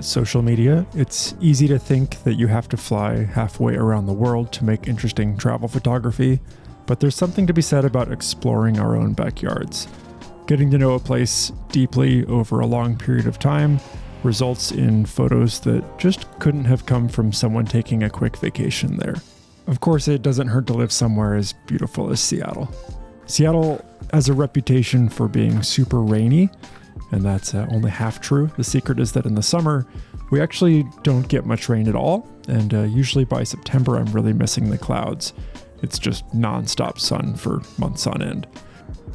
at social media, it's easy to think that you have to fly halfway around the world to make interesting travel photography, but there's something to be said about exploring our own backyards. Getting to know a place deeply over a long period of time results in photos that just couldn't have come from someone taking a quick vacation there. Of course, it doesn't hurt to live somewhere as beautiful as Seattle. Seattle has a reputation for being super rainy, and that's only half true. The secret is that in the summer, we actually don't get much rain at all, and usually by September, I'm really missing the clouds. It's just nonstop sun for months on end.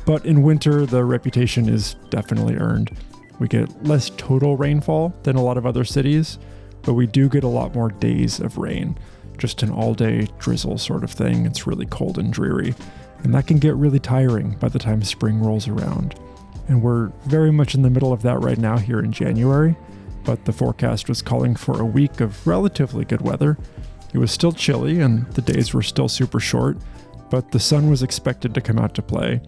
But in winter, the reputation is definitely earned. We get less total rainfall than a lot of other cities, but we do get a lot more days of rain. Just an all-day drizzle sort of thing. It's really cold and dreary, and that can get really tiring by the time spring rolls around. And we're very much in the middle of that right now here in January, but the forecast was calling for a week of relatively good weather. It was still chilly and the days were still super short, but the sun was expected to come out to play.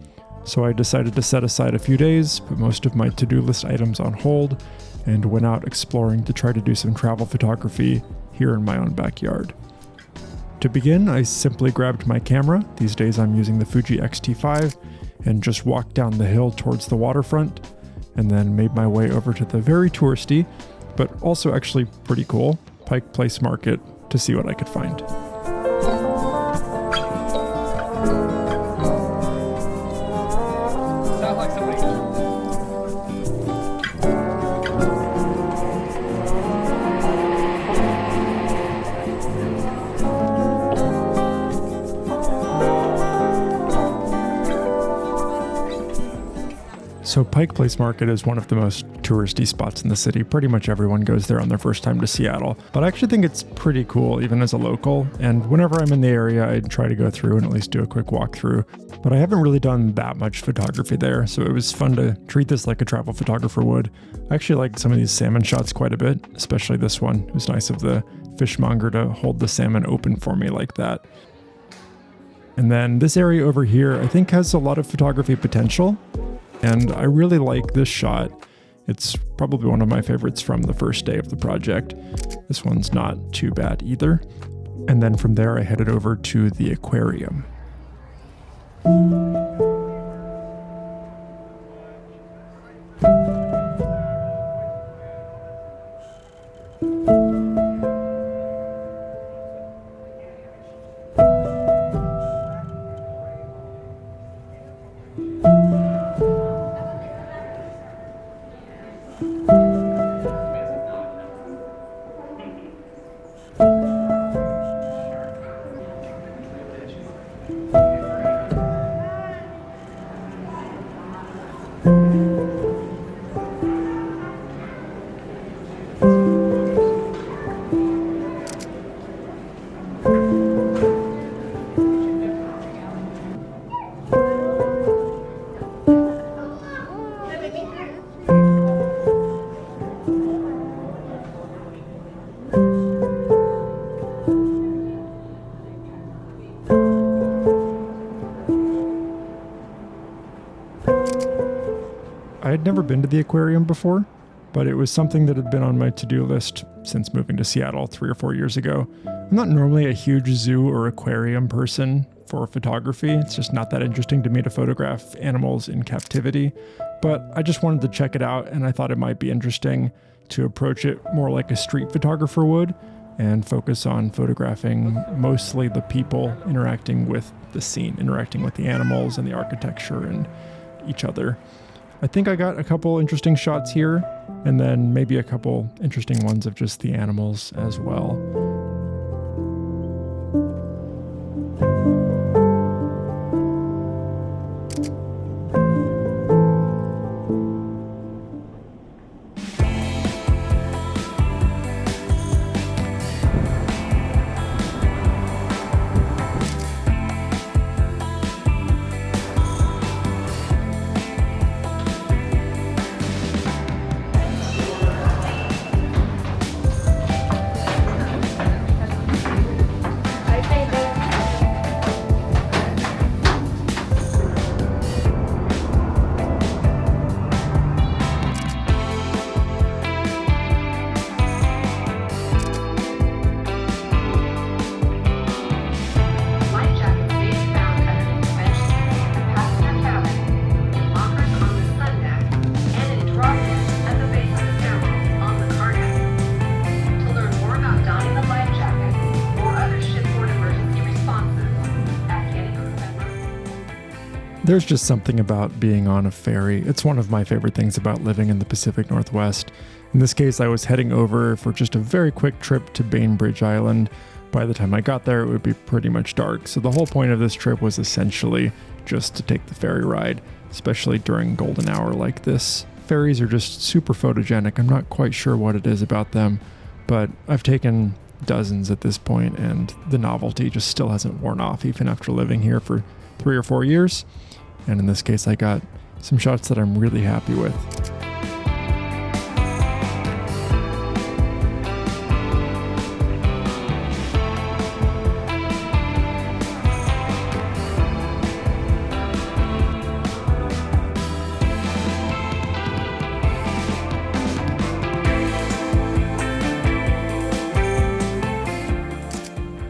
So I decided to set aside a few days, put most of my to-do list items on hold, and went out exploring to try to do some travel photography here in my own backyard. To begin, I simply grabbed my camera. These days I'm using the Fuji X-T5, and just walked down the hill towards the waterfront, and then made my way over to the very touristy, but also actually pretty cool, Pike Place Market to see what I could find. So Pike Place Market is one of the most touristy spots in the city. Pretty much everyone goes there on their first time to Seattle. But I actually think it's pretty cool, even as a local. And whenever I'm in the area, I try to go through and at least do a quick walkthrough. But I haven't really done that much photography there, so it was fun to treat this like a travel photographer would. I actually liked some of these salmon shots quite a bit, especially this one. It was nice of the fishmonger to hold the salmon open for me like that. And then this area over here, I think has a lot of photography potential. And I really like this shot. It's probably one of my favorites from the first day of the project. This one's not too bad either. And then from there, I headed over to the aquarium. I had never been to the aquarium before, but it was something that had been on my to-do list since moving to Seattle 3 or 4 years ago. I'm not normally a huge zoo or aquarium person for photography. It's just not that interesting to me to photograph animals in captivity, but I just wanted to check it out, and I thought it might be interesting to approach it more like a street photographer would and focus on photographing mostly the people interacting with the scene, interacting with the animals and the architecture and each other. I think I got a couple interesting shots here, and then maybe a couple interesting ones of just the animals as well. There's just something about being on a ferry. It's one of my favorite things about living in the Pacific Northwest. In this case, I was heading over for just a very quick trip to Bainbridge Island. By the time I got there, it would be pretty much dark. So the whole point of this trip was essentially just to take the ferry ride, especially during golden hour like this. Ferries are just super photogenic. I'm not quite sure what it is about them, but I've taken dozens at this point, and the novelty just still hasn't worn off even after living here for 3 or 4 years. And in this case, I got some shots that I'm really happy with.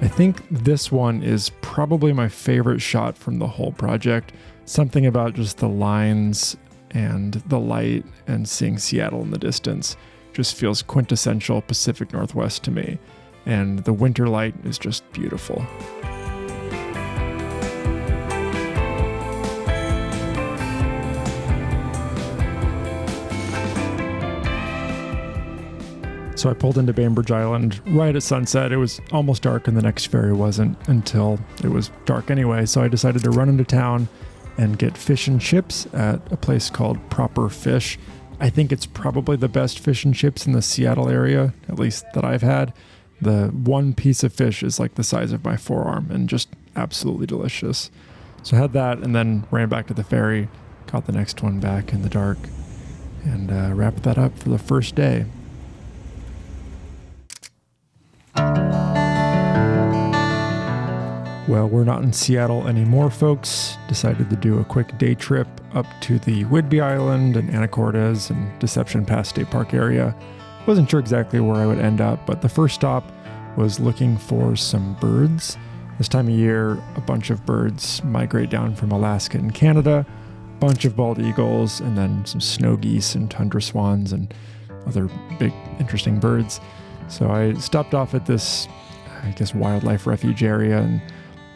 I think this one is probably my favorite shot from the whole project. Something about just the lines and the light and seeing Seattle in the distance just feels quintessential Pacific Northwest to me. And the winter light is just beautiful. So I pulled into Bainbridge Island right at sunset. It was almost dark and the next ferry wasn't until it was dark anyway. So I decided to run into town and get fish and chips at a place called Proper Fish. I think it's probably the best fish and chips in the Seattle area, at least that I've had. The one piece of fish is like the size of my forearm and just absolutely delicious. So I had that and then ran back to the ferry, caught the next one back in the dark, and wrapped that up for the first day. Well, we're not in Seattle anymore, folks. Decided to do a quick day trip up to the Whidbey Island and Anacortes and Deception Pass State Park area. Wasn't sure exactly where I would end up, but the first stop was looking for some birds. This time of year, a bunch of birds migrate down from Alaska and Canada, a bunch of bald eagles, and then some snow geese and tundra swans and other big, interesting birds. So I stopped off at this, wildlife refuge area and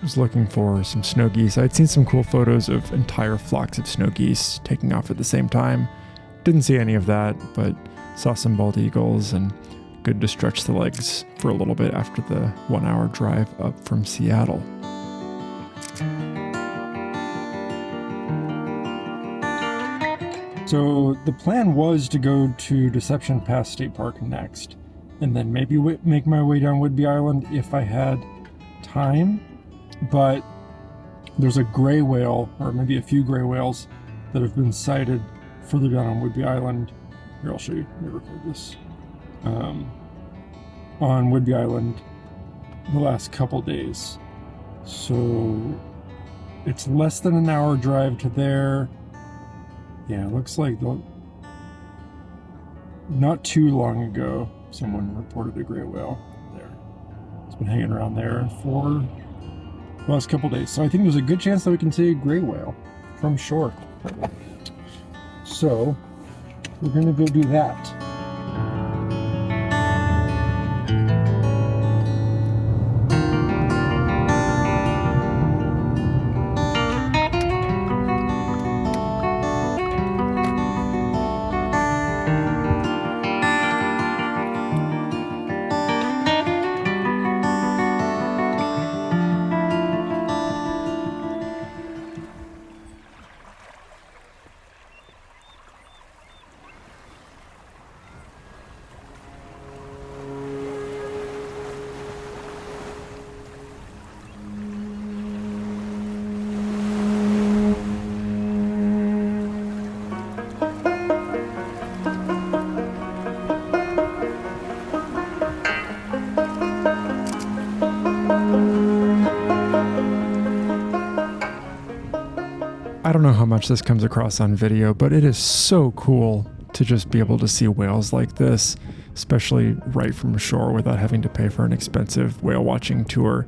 was looking for some snow geese. I'd seen some cool photos of entire flocks of snow geese taking off at the same time. Didn't see any of that, but saw some bald eagles and good to stretch the legs for a little bit after the 1 hour drive up from Seattle. So the plan was to go to Deception Pass State Park next, and then maybe make my way down Whidbey Island if I had time. But there's a gray whale, or maybe a few gray whales, that have been sighted further down on Whidbey Island. Here, I'll show you. Let me record this. On Whidbey Island the last couple days. So it's less than an hour drive to there. Yeah, it looks like not too long ago, someone reported a gray whale there. It's been hanging around there for the last couple days. So I think there's a good chance that we can see a gray whale from shore. So we're going to go do that. I don't know how much this comes across on video, but it is so cool to just be able to see whales like this, especially right from shore without having to pay for an expensive whale watching tour.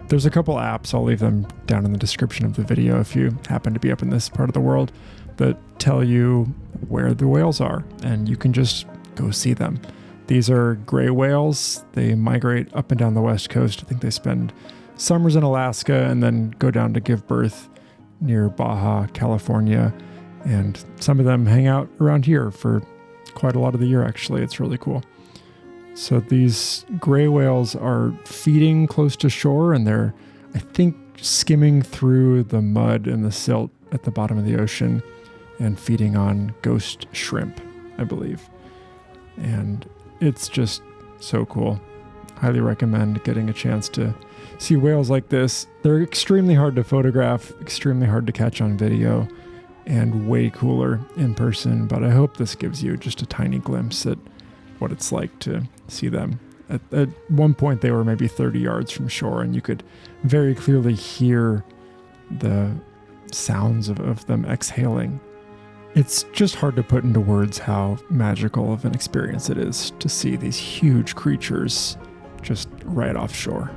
There's a couple apps, I'll leave them down in the description of the video if you happen to be up in this part of the world, that tell you where the whales are, and you can just go see them. These are gray whales. They migrate up and down the west coast. I think they spend summers in Alaska and then go down to give birth near Baja, California, and some of them hang out around here for quite a lot of the year, actually. It's really cool. So these gray whales are feeding close to shore, and they're, I think, skimming through the mud and the silt at the bottom of the ocean and feeding on ghost shrimp, I believe. And it's just so cool. Highly recommend getting a chance to see whales like this. They're extremely hard to photograph, extremely hard to catch on video, and way cooler in person. But I hope this gives you just a tiny glimpse at what it's like to see them. At one point, they were maybe 30 yards from shore, and you could very clearly hear the sounds of them exhaling. It's just hard to put into words how magical of an experience it is to see these huge creatures just right offshore.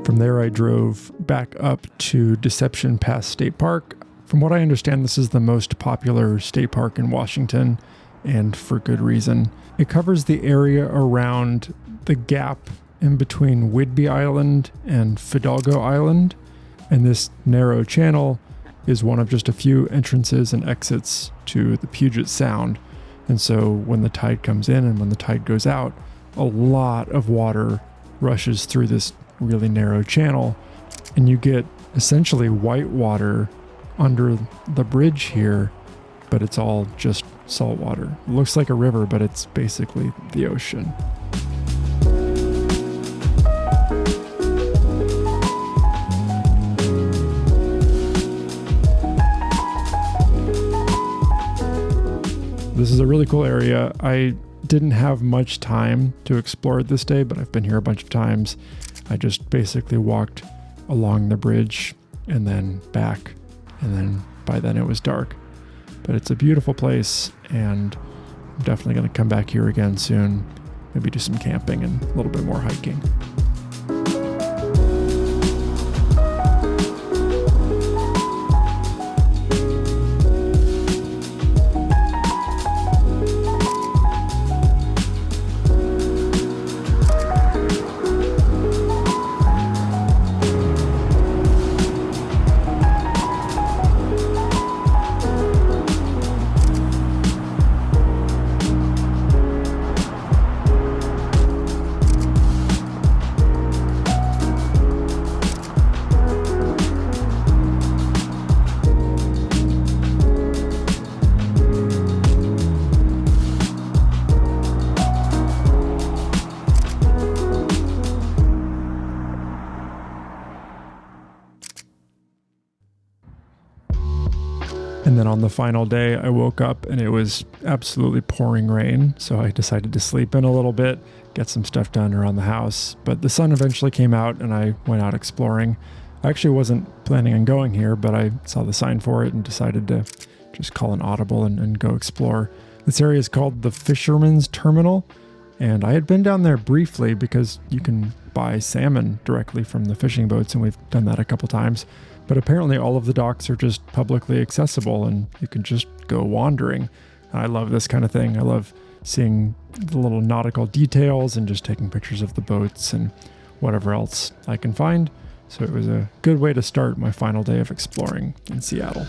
From there, I drove back up to Deception Pass State Park. From what I understand, this is the most popular state park in Washington, and for good reason. It covers the area around the gap in between Whidbey Island and Fidalgo Island, and this narrow channel is one of just a few entrances and exits to the Puget Sound. And so when the tide comes in and when the tide goes out, a lot of water rushes through this really narrow channel, and you get essentially white water under the bridge here, but it's all just salt water. It looks like a river, but it's basically the ocean. This is a really cool area. I didn't have much time to explore it this day, but I've been here a bunch of times. I just basically walked along the bridge and then back, and then by then it was dark. But it's a beautiful place, and I'm definitely going to come back here again soon. Maybe do some camping and a little bit more hiking. And then on the final day, I woke up and it was absolutely pouring rain. So I decided to sleep in a little bit, get some stuff done around the house. But the sun eventually came out and I went out exploring. I actually wasn't planning on going here, but I saw the sign for it and decided to just call an audible and go explore. This area is called the Fisherman's Terminal. And I had been down there briefly because you can buy salmon directly from the fishing boats, and we've done that a couple times. But apparently all of the docks are just publicly accessible and you can just go wandering. I love this kind of thing. I love seeing the little nautical details and just taking pictures of the boats and whatever else I can find. So it was a good way to start my final day of exploring in Seattle.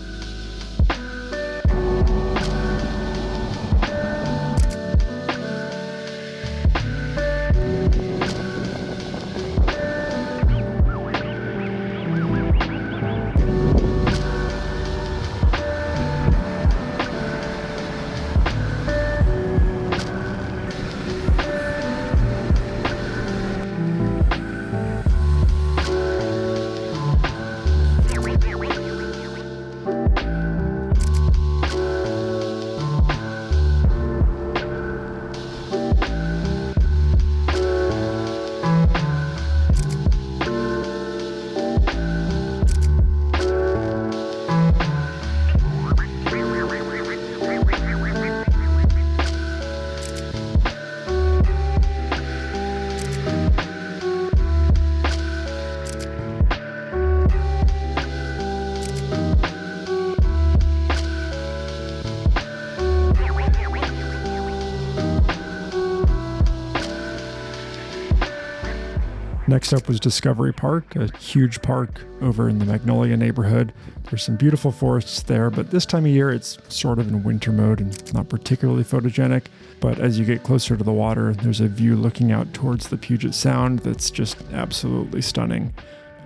Next up was Discovery Park, a huge park over in the Magnolia neighborhood. There's some beautiful forests there, but this time of year it's sort of in winter mode and not particularly photogenic. But as you get closer to the water, there's a view looking out towards the Puget Sound that's just absolutely stunning.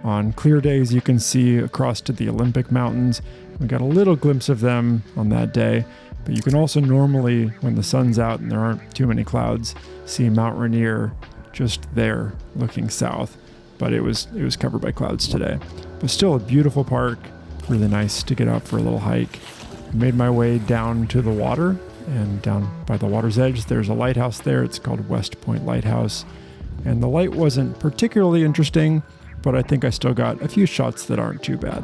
On clear days, you can see across to the Olympic Mountains. We got a little glimpse of them on that day, but you can also normally, when the sun's out and there aren't too many clouds, see Mount Rainier just there looking south. But it was covered by clouds today. But still a beautiful park, really nice to get out for a little hike. I made my way down to the water, and down by the water's edge, there's a lighthouse there. It's called West Point Lighthouse. And the light wasn't particularly interesting, but I think I still got a few shots that aren't too bad.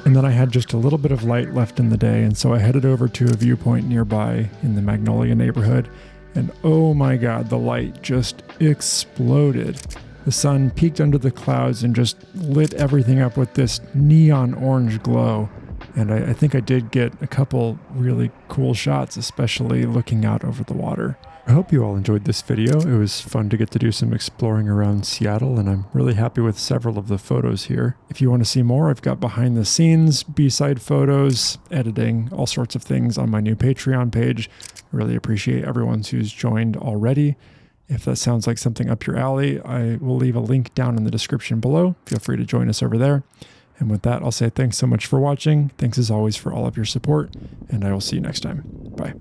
And then I had just a little bit of light left in the day, and so I headed over to a viewpoint nearby in the Magnolia neighborhood, and oh my god, the light just exploded. The sun peeked under the clouds and just lit everything up with this neon orange glow. And I think I did get a couple really cool shots, especially looking out over the water. I hope you all enjoyed this video. It was fun to get to do some exploring around Seattle, and I'm really happy with several of the photos here. If you want to see more, I've got behind the scenes, B-side photos, editing, all sorts of things on my new Patreon page. I really appreciate everyone who's joined already. If that sounds like something up your alley, I will leave a link down in the description below. Feel free to join us over there. And with that, I'll say thanks so much for watching. Thanks as always for all of your support, and I will see you next time. Bye.